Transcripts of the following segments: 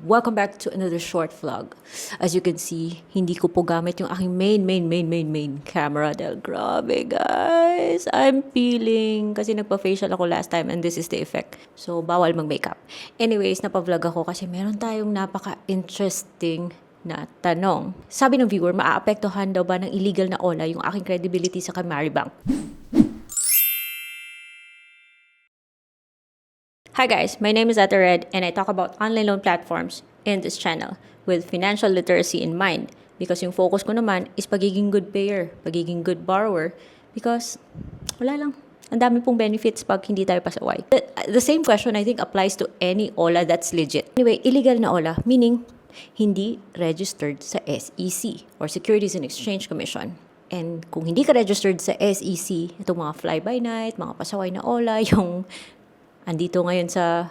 welcome back to another short vlog. As you can see, hindi ko po gamit yung aking main camera dahil grabe guys, I'm peeling kasi nagpa-facial ako last time and this is the effect. So, bawal mag-makeup. Anyways, napavlog ako kasi meron tayong napaka-interesting na tanong. Sabi ng viewer, maaapektuhan daw ba ng illegal na OLA yung aking credibility sa Kamari Bank? Hi guys, my name is Ate Red and I talk about online loan platforms in this channel with financial literacy in mind because yung focus ko naman is pagiging good payer, pagiging good borrower because wala lang. Ang dami pong benefits pag hindi tayo pasaway. The same question I think applies to any OLA that's legit. Anyway, illegal na OLA meaning hindi registered sa SEC or Securities and Exchange Commission. And kung hindi ka registered sa SEC, itong mga fly-by-night, mga pasaway na OLA, yung andito ngayon sa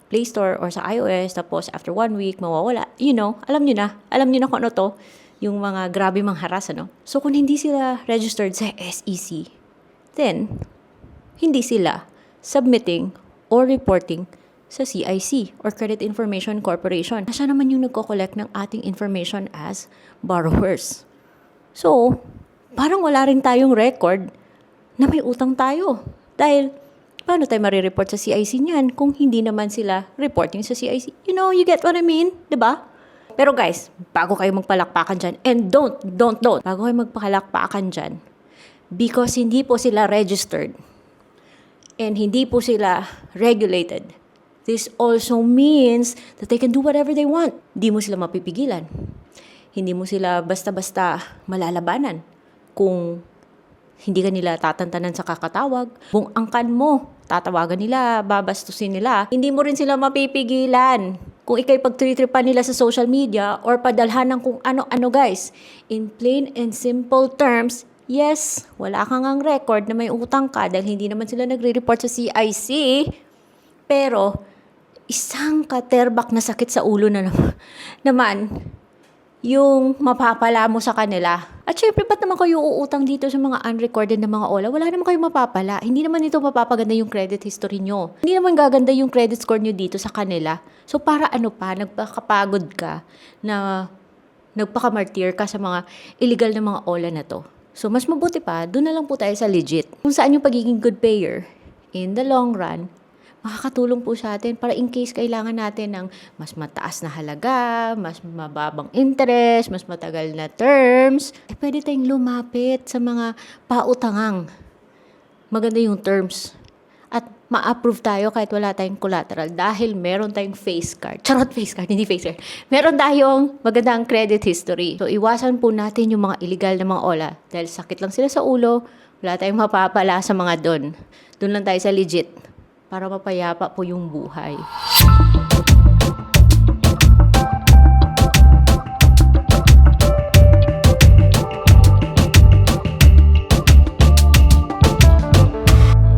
Play Store or sa iOS, tapos after 1 week, mawawala. You know, alam nyo na kung ano to, yung mga grabe mang haras, ano? So, kung hindi sila registered sa SEC, then, hindi sila submitting or reporting sa CIC or Credit Information Corporation. Siya naman yung nagko-collect ng ating information as borrowers. So, parang wala rin tayong record na may utang tayo. Dahil, paano tayo marireport sa CIC niyan kung hindi naman sila reporting sa CIC? You know, you get what I mean? Diba? Pero guys, bago kayo magpalakpakan dyan, and don't, bago kayo magpalakpakan dyan, because hindi po sila registered and hindi po sila regulated, this also means that they can do whatever they want. Hindi mo sila mapipigilan. Hindi mo sila basta-basta malalabanan kung hindi ka nila tatantanan sa kakatawag. Kung angkan mo, tatawagan nila, babastusin nila. Hindi mo rin sila mapipigilan kung ikay pagtritripan nila sa social media or padalhan ng kung ano-ano guys. In plain and simple terms, yes, wala kang ang record na may utang ka dahil hindi naman sila nagre-report sa CIC. Pero, isang katerbak na sakit sa ulo na naman yung mapapala mo sa kanila. At syempre, ba't naman kayo uutang dito sa mga unrecorded na mga OLA? Wala naman kayo mapapala. Hindi naman ito mapapaganda yung credit history nyo. Hindi naman gaganda yung credit score nyo dito sa kanila. So, para ano pa, nagpakapagod ka na nagpakamartir ka sa mga illegal na mga OLA na to. So, mas mabuti pa, doon na lang po tayo sa legit. Kung saan yung pagiging good payer, in the long run, makakatulong po sa atin para in case kailangan natin ng mas mataas na halaga, mas mababang interest, mas matagal na terms, pwede tayong lumapit sa mga pautangang. Maganda yung terms. At ma-approve tayo kahit wala tayong collateral dahil meron tayong face card. Charot, face card, hindi face card. Meron tayong magandang credit history. So, iwasan po natin yung mga illegal na mga OLA dahil sakit lang sila sa ulo, wala tayong mapapala sa mga doon. Doon lang tayo sa legit para mapayapa po yung buhay.